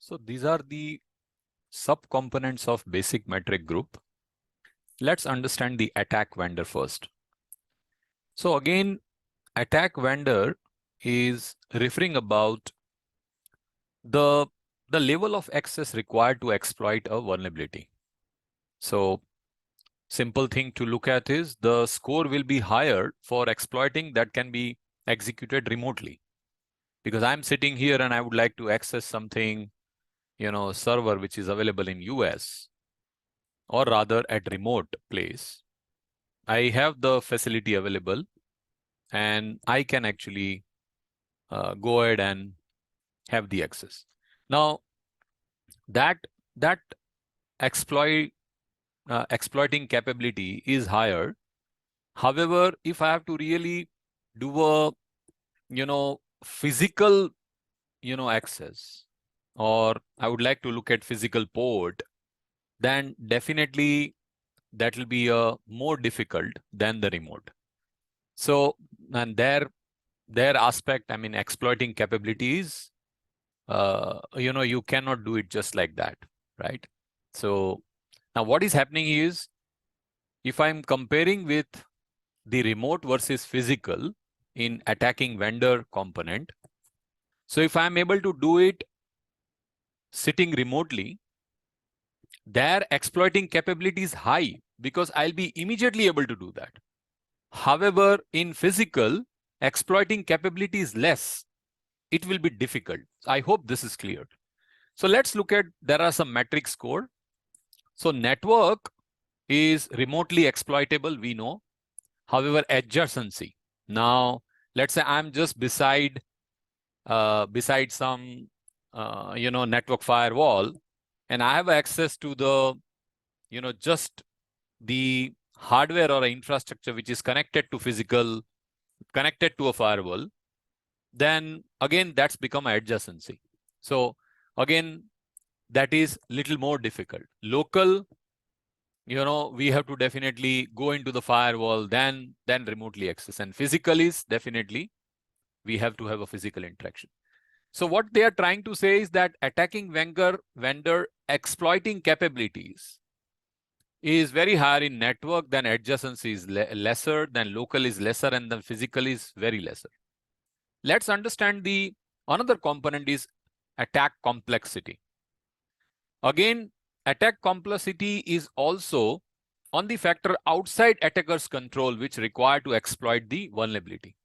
So these are the subcomponents of basic metric group. Let's understand the attack vendor first. So again, attack vendor is referring about the level of access required to exploit a vulnerability. So simple thing to look at is the score will be higher for exploiting that can be executed remotely. Because I'm sitting here and I would like to access something, server which is available in US, or rather at remote place. I have the facility available and I can actually go ahead and have the access. Now that exploiting capability is higher. However, if I have to really do a physical access, or I would like to look at physical port, then definitely that will be more difficult than the remote. So, and their aspect, I mean, exploiting capabilities, you cannot do it just like that, right? So now what is happening is, if I'm comparing with the remote versus physical in attacking vendor component, so if I'm able to do it sitting remotely, their exploiting capability is high because I'll be immediately able to do that. However, in physical, exploiting capability is less. It will be difficult. I hope this is clear. So let's look at, there are some metrics score. So network is remotely exploitable, we know. However, adjacency. Now, let's say I'm just beside some network firewall, and I have access to the just the hardware or infrastructure which is connected to a firewall, then again that's become adjacency. So again, that is little more difficult. Local, we have to definitely go into the firewall, then remotely access. And physical is definitely, we have to have a physical interaction. So what they are trying to say is that attacking vendor exploiting capabilities is very higher in network, than adjacency is lesser, than local is lesser, and then physical is very lesser. Let's understand another component is attack complexity. Again, attack complexity is also on the factor outside attacker's control, which require to exploit the vulnerability.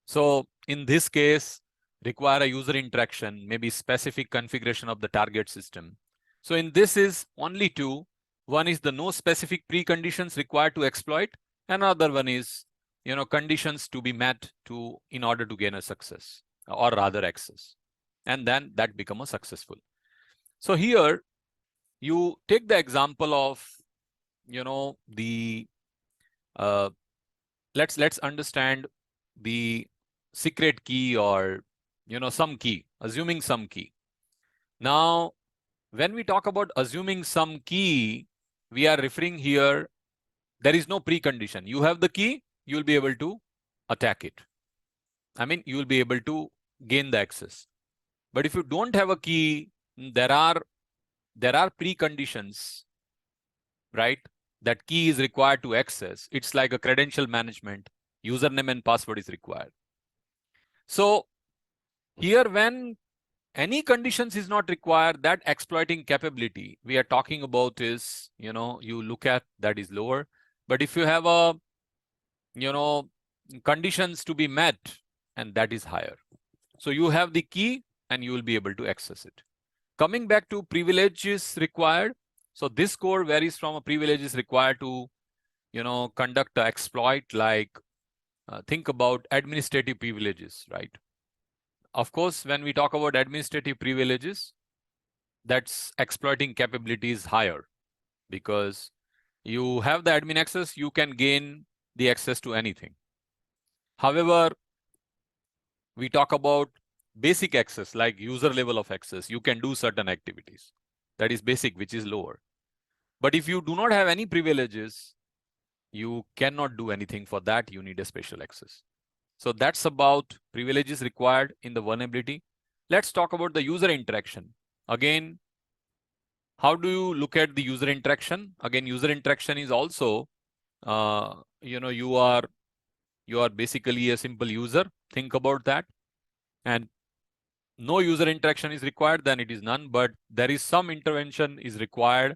So in this case, require a user interaction, maybe specific configuration of the target system. So in this is only two. One is the no specific preconditions required to exploit. Another one is, conditions to be met in order to gain a success, or rather access. And then that become a successful. So here you take the example of, let's understand the secret key, or some key, assuming some key. Now, when we talk about assuming some key, we are referring here, there is no precondition. You have the key, you will be able to attack it. I mean, you will be able to gain the access. But if you don't have a key, there are preconditions, right? That key is required to access. It's like a credential management. Username and password is required. So here, when any conditions is not required, that exploiting capability we are talking about is, you look at that is lower. But if you have a, conditions to be met, and that is higher. So you have the key and you will be able to access it. Coming back to privileges required. So this score varies from a privilege is required to, conduct an exploit, like think about administrative privileges, right? Of course, when we talk about administrative privileges, that's exploiting capabilities higher, because you have the admin access, you can gain the access to anything. However, we talk about basic access, like user level of access. You can do certain activities. That is basic, which is lower. But if you do not have any privileges, you cannot do anything for that. You need a special access. So that's about privileges required in the vulnerability. let's talk about the user interaction. Again, how do you look at the user interaction? Again, user interaction is also, you are basically a simple user. Think about that. And no user interaction is required, then it is none, but there is some intervention is required